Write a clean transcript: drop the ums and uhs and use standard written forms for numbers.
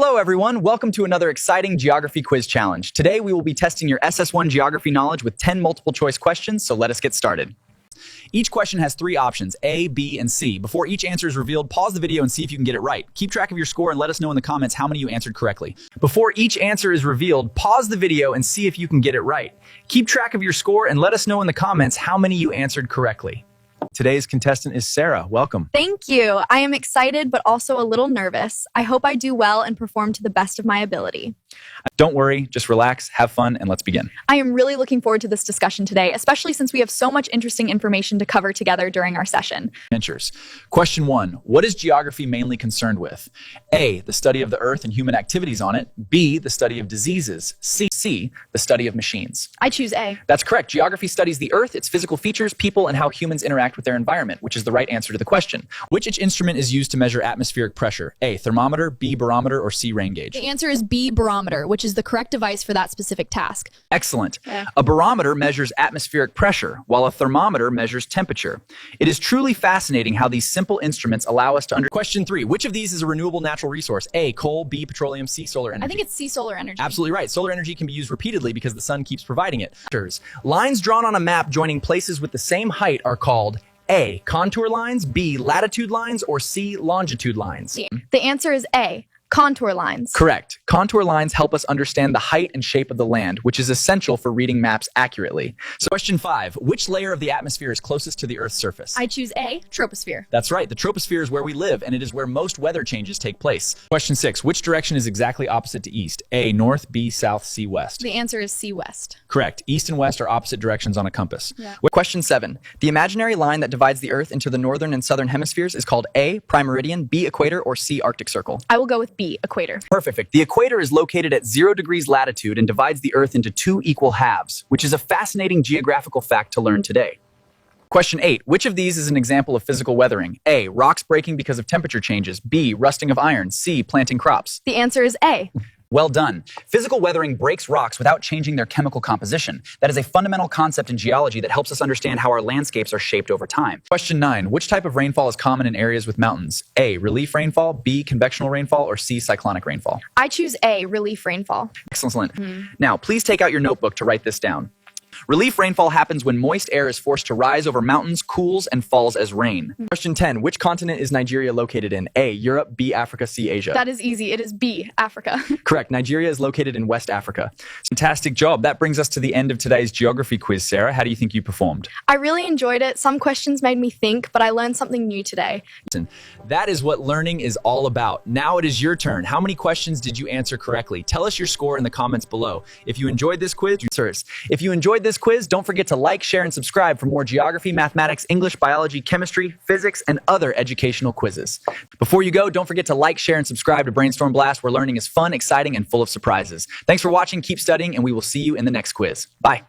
Hello everyone, welcome to another exciting geography quiz challenge. Today we will be testing your SS1 geography knowledge with 10 multiple choice questions, so let us get started. Each question has 3 options, A, B, and C. Before each answer is revealed, pause the video and see if you can get it right. Keep track of your score and let us know in the comments how many you answered correctly. Before each answer is revealed, pause the video and see if you can get it right. Keep track of your score and let us know in the comments how many you answered correctly. Today's contestant is Sarah. Welcome. Thank you. I am excited, but also a little nervous. I hope I do well and perform to the best of my ability. Don't worry, just relax, have fun, and let's begin. I am really looking forward to this discussion today, especially since we have so much interesting information to cover together during our session. Question 1. What is geography mainly concerned with? A, the study of the earth and human activities on it. B, the study of diseases. C, the study of machines. I choose A. That's correct. Geography studies the earth, its physical features, people, and how humans interact with their environment, which is the right answer to the question. Which instrument is used to measure atmospheric pressure? A, thermometer, B, barometer, or C, rain gauge? The answer is B, barometer, which is the correct device for that specific task. Excellent. A barometer measures atmospheric pressure, while a thermometer measures temperature. It is truly fascinating how these simple instruments allow us to understand. Question 3. Which of these is a renewable natural resource? A, coal, B, petroleum, C, solar energy. I think it's C, solar energy. Absolutely right. Solar energy can be used repeatedly because the sun keeps providing it. Lines drawn on a map joining places with the same height are called A, contour lines, B, latitude lines, or C, longitude lines. The answer is A, contour lines. Correct. Contour lines help us understand the height and shape of the land, which is essential for reading maps accurately. So question 5, which layer of the atmosphere is closest to the Earth's surface? I choose A, troposphere. That's right. The troposphere is where we live, and it is where most weather changes take place. Question 6, which direction is exactly opposite to east? A, north, B, south, C, west. The answer is C, west. Correct. East and west are opposite directions on a compass. Yeah. Question 7, the imaginary line that divides the Earth into the northern and southern hemispheres is called A, prime meridian, B, equator, or C, Arctic Circle. I will go with B, equator. Perfect. The equator is located at 0 degrees latitude and divides the Earth into 2 equal halves, which is a fascinating geographical fact to learn today. Question 8. Which of these is an example of physical weathering? A, rocks breaking because of temperature changes. B, rusting of iron. C, planting crops. The answer is A. Well done. Physical weathering breaks rocks without changing their chemical composition. That is a fundamental concept in geology that helps us understand how our landscapes are shaped over time. Question 9. Which type of rainfall is common in areas with mountains? A, relief rainfall, B, convectional rainfall, or C, cyclonic rainfall? I choose A, relief rainfall. Excellent. Now, please take out your notebook to write this down. Relief rainfall happens when moist air is forced to rise over mountains, cools, and falls as rain. Question 10. Which continent is Nigeria located in? A, Europe, B, Africa, C, Asia. That is easy. It is B, Africa. Correct. Nigeria is located in West Africa. Fantastic job. That brings us to the end of today's geography quiz. Sarah, how do you think you performed? I really enjoyed it. Some questions made me think, but I learned something new today. That is what learning is all about. Now it is your turn. How many questions did you answer correctly? Tell us your score in the comments below. If you enjoyed this quiz, don't forget to like, share, and subscribe for more geography, mathematics, English, biology, chemistry, physics, and other educational quizzes. Before you go, don't forget to like, share, and subscribe to Brainstorm Blast, where learning is fun, exciting, and full of surprises. Thanks for watching, keep studying, and we will see you in the next quiz. Bye.